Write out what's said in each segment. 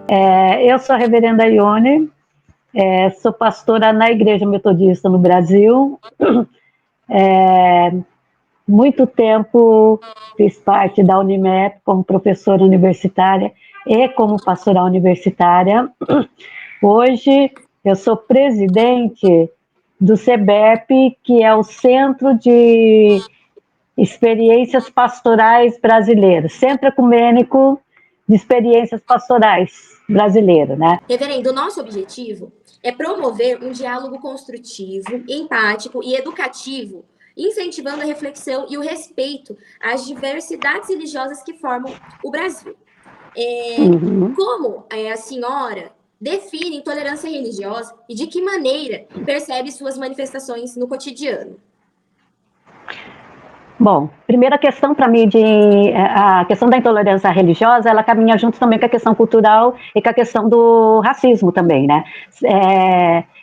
Eu sou a reverenda Ione, sou pastora na Igreja Metodista no Brasil. Muito tempo fiz parte da Unimep como professora universitária e como pastoral universitária. Hoje eu sou presidente do CEBEP, que é o Centro de Experiências Pastorais Brasileiros, Centro Ecumênico de Experiências Pastorais Brasileiro, né? Reverendo, o nosso objetivo é promover um diálogo construtivo, empático e educativo, incentivando a reflexão e o respeito às diversidades religiosas que formam o Brasil. Como a senhora define intolerância religiosa e de que maneira percebe suas manifestações no cotidiano? Bom, primeira questão para mim, a questão da intolerância religiosa, ela caminha junto também com a questão cultural e com a questão do racismo também, né?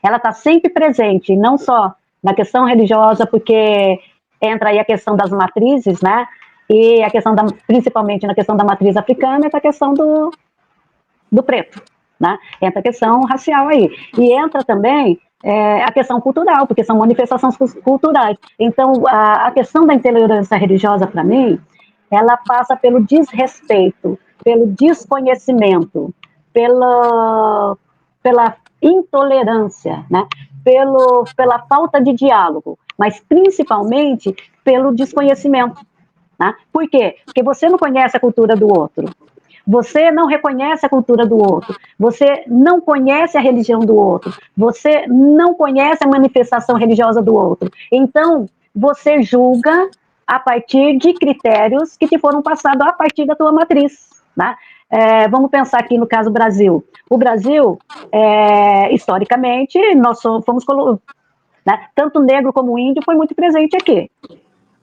Ela está sempre presente, não só na questão religiosa, porque entra aí a questão das matrizes, né? E a questão principalmente na questão da matriz africana, é a questão do preto, né? Entra a questão racial aí. E entra também a questão cultural, porque são manifestações culturais. Então, a questão da intolerância religiosa, para mim, ela passa pelo desrespeito, pelo desconhecimento, pela intolerância, né? Pela falta de diálogo, mas principalmente pelo desconhecimento. Né? Por quê? Porque você não conhece a cultura do outro. Você não reconhece a cultura do outro, você não conhece a religião do outro, você não conhece a manifestação religiosa do outro. Então, você julga a partir de critérios que te foram passados a partir da tua matriz. Né? Vamos pensar aqui no caso Brasil. O Brasil, historicamente, nós fomos né? Tanto negro como índio foi muito presente aqui.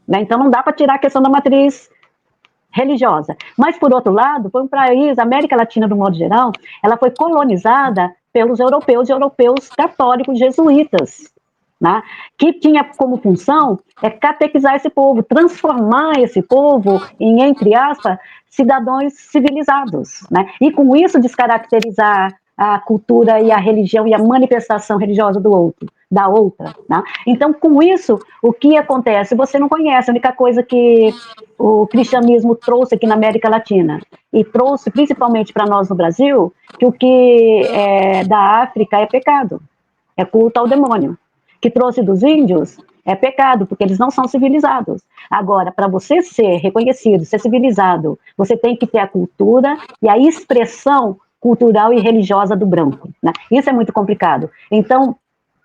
Né? Então, não dá para tirar a questão da matriz religiosa. Mas, por outro lado, foi um país, a América Latina, do modo geral, ela foi colonizada pelos europeus e europeus católicos jesuítas, né? Que tinha como função catequizar esse povo, transformar esse povo em, entre aspas, cidadãos civilizados, né? E com isso descaracterizar a cultura e a religião e a manifestação religiosa do outro, da outra, né? Então, com isso, o que acontece? Você não conhece. A única coisa que o cristianismo trouxe aqui na América Latina e trouxe principalmente para nós no Brasil, que o que é da África é pecado, é culto ao demônio. Que trouxe dos índios é pecado, porque eles não são civilizados. Agora, para você ser reconhecido, ser civilizado, você tem que ter a cultura e a expressão cultural e religiosa do branco. Né? Isso é muito complicado. Então,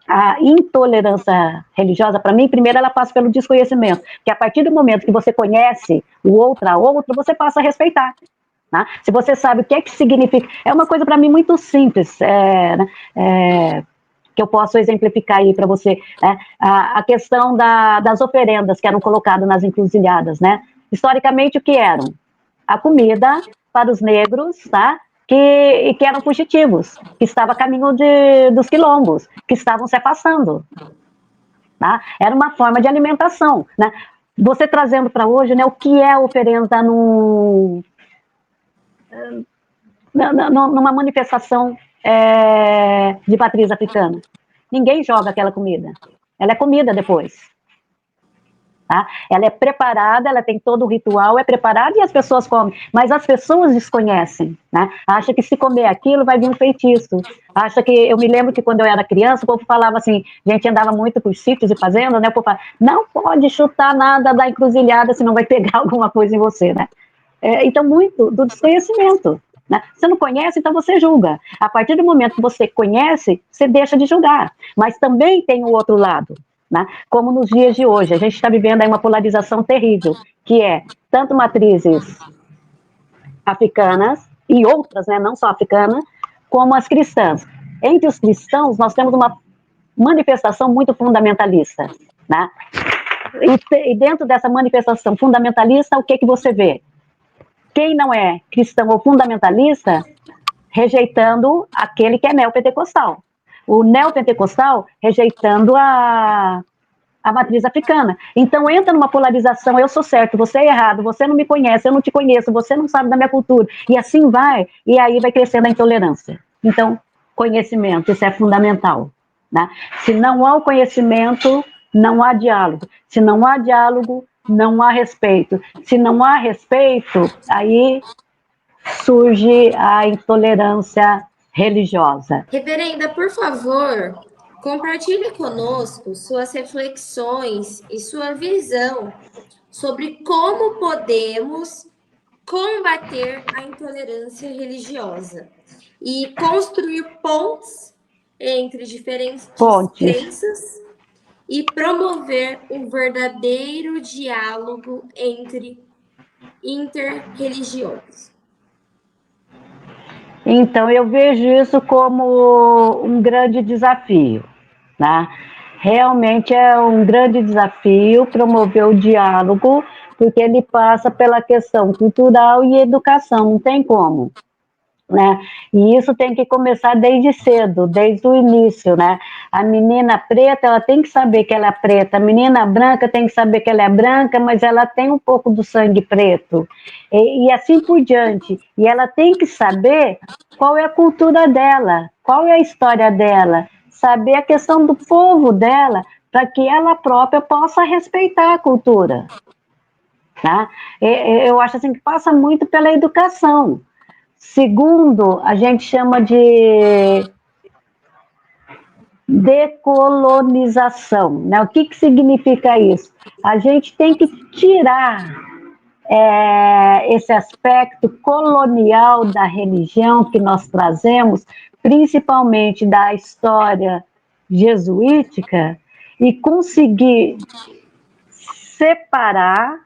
a intolerância religiosa, para mim, primeiro ela passa pelo desconhecimento, que a partir do momento que você conhece o outro a outro, você passa a respeitar. Né? Se você sabe o que é que significa, é uma coisa para mim muito simples, que eu posso exemplificar aí para você, a questão das oferendas que eram colocadas nas encruzilhadas, né? Historicamente, o que eram? A comida para os negros, tá? Que eram fugitivos, que estavam a caminho dos quilombos, que estavam se afastando. Tá? Era uma forma de alimentação. Né? Você trazendo para hoje, né, o que é oferenda numa manifestação de matriz africana. Ninguém joga aquela comida. Ela é comida depois. Tá? Ela é preparada, ela tem todo o ritual, é preparada e as pessoas comem. Mas as pessoas desconhecem. Né? Acha que se comer aquilo vai vir um feitiço. Acha que, eu me lembro que quando eu era criança, o povo falava assim, a gente andava muito por sítios e fazendas, né? O povo falava, não pode chutar nada da encruzilhada, senão vai pegar alguma coisa em você. Né? Então, muito do desconhecimento. Né? Você não conhece, então você julga. A partir do momento que você conhece, você deixa de julgar. Mas também tem o outro lado. Né? Como nos dias de hoje, a gente está vivendo aí uma polarização terrível, que é tanto matrizes africanas e outras, né, não só africanas, como as cristãs. Entre os cristãos, nós temos uma manifestação muito fundamentalista. Né? E dentro dessa manifestação fundamentalista, o que você vê? Quem não é cristão ou fundamentalista, rejeitando aquele que é neopentecostal. O neopentecostal rejeitando a matriz africana. Então entra numa polarização, eu sou certo, você é errado, você não me conhece, eu não te conheço, você não sabe da minha cultura, e assim vai, e aí vai crescendo a intolerância. Então, conhecimento, isso é fundamental, né? Se não há o conhecimento, não há diálogo. Se não há diálogo, não há respeito. Se não há respeito, aí surge a intolerância religiosa. Reverenda, por favor, compartilhe conosco suas reflexões e sua visão sobre como podemos combater a intolerância religiosa e construir pontes entre diferentes Pontes. crenças e promover um verdadeiro diálogo entre interreligiões. Então, eu vejo isso como um grande desafio, né? Realmente é um grande desafio promover o diálogo, porque ele passa pela questão cultural e educação, não tem como, né? E isso tem que começar desde cedo, desde o início, né? A menina preta, ela tem que saber que ela é preta, a menina branca tem que saber que ela é branca, mas ela tem um pouco do sangue preto, e assim por diante. E ela tem que saber qual é a cultura dela, qual é a história dela, saber a questão do povo dela, para que ela própria possa respeitar a cultura, tá? Eu acho assim que passa muito pela educação. Segundo, a gente chama de decolonização, né? O que significa isso? A gente tem que tirar esse aspecto colonial da religião que nós trazemos, principalmente da história jesuítica, e conseguir separar,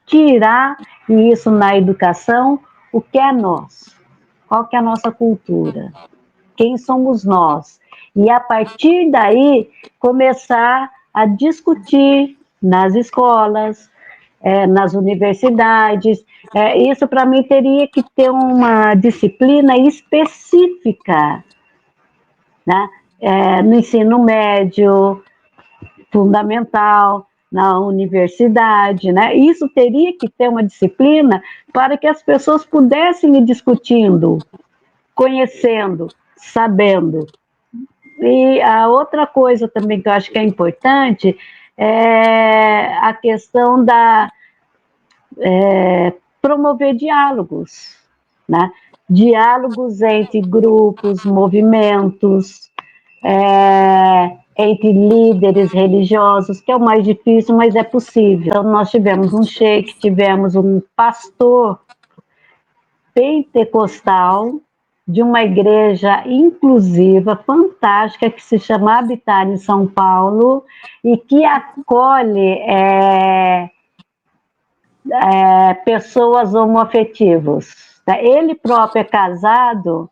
tirar isso na educação, o que é nosso, qual que é a nossa cultura, quem somos nós. E a partir daí começar a discutir nas escolas, nas universidades. Isso para mim teria que ter uma disciplina específica, né? No ensino médio, fundamental, na universidade, né? Isso teria que ter uma disciplina para que as pessoas pudessem ir discutindo, conhecendo, sabendo. E a outra coisa também que eu acho que é importante é a questão da promover diálogos, né? Diálogos entre grupos, movimentos, entre líderes religiosos, que é o mais difícil, mas é possível. Então, nós tivemos um sheik, tivemos um pastor pentecostal de uma igreja inclusiva, fantástica, que se chama Habitar em São Paulo, e que acolhe pessoas homoafetivos. Ele próprio é casado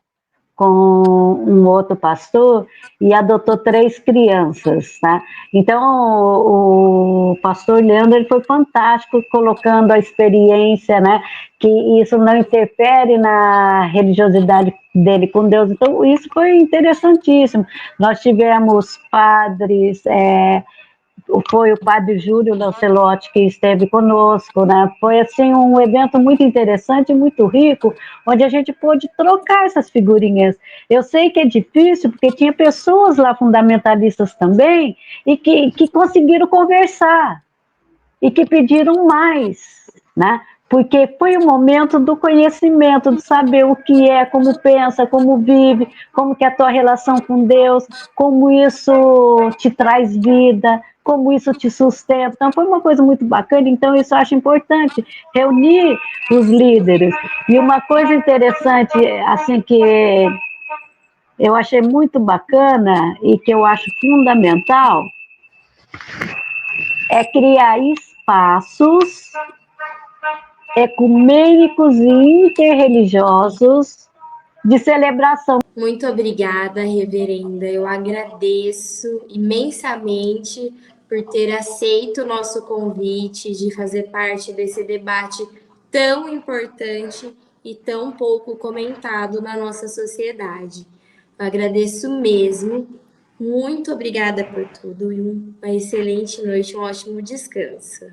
com um outro pastor e adotou 3 crianças, tá? Então, o pastor Leandro ele foi fantástico colocando a experiência, né? Que isso não interfere na religiosidade dele com Deus. Então, isso foi interessantíssimo. Nós tivemos padres, foi o padre Júlio Lancelotti que esteve conosco, né? Foi assim um evento muito interessante, muito rico, onde a gente pôde trocar essas figurinhas. Eu sei que é difícil, porque tinha pessoas lá fundamentalistas também, e que conseguiram conversar, e que pediram mais, né? Porque foi o momento do conhecimento, de saber o que é, como pensa, como vive, como que é a tua relação com Deus, como isso te traz vida, como isso te sustenta. Então, foi uma coisa muito bacana, então isso eu acho importante, reunir os líderes. E uma coisa interessante, assim, que eu achei muito bacana e que eu acho fundamental, é criar espaços ecumênicos e interreligiosos de celebração. Muito obrigada, reverenda. Eu agradeço imensamente por ter aceito o nosso convite de fazer parte desse debate tão importante e tão pouco comentado na nossa sociedade. Eu agradeço mesmo. Muito obrigada por tudo e uma excelente noite, um ótimo descanso.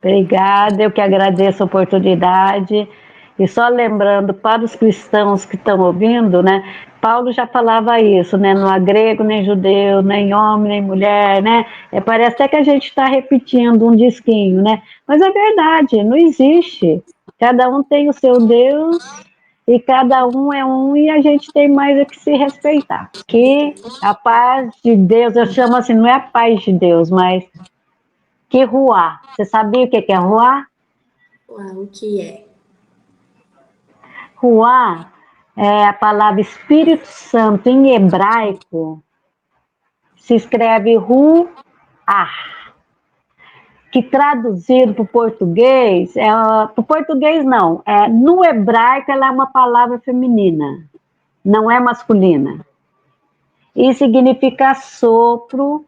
Obrigada, eu que agradeço a oportunidade. E só lembrando para os cristãos que estão ouvindo, né? Paulo já falava isso, né? Não há grego, nem judeu, nem homem, nem mulher, né? Parece até que a gente está repetindo um disquinho, né? Mas é verdade, não existe. Cada um tem o seu Deus e cada um é um e a gente tem mais é que se respeitar. Que a paz de Deus, eu chamo assim, não é a paz de Deus, mas que ruá. Você sabia o que é ruá? Uau, o que é? Ruá é a palavra Espírito Santo em hebraico, se escreve Ruá, que traduzido para o português, para o português não, no hebraico ela é uma palavra feminina, não é masculina. E significa sopro,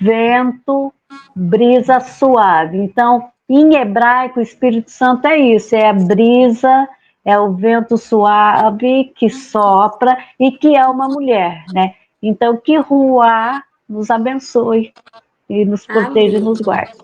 vento, brisa suave. Então, em hebraico, o Espírito Santo é isso, é a brisa, é o vento suave que sopra e que é uma mulher, né? Então, que Ruá nos abençoe e nos proteja e Amém. nos guarde.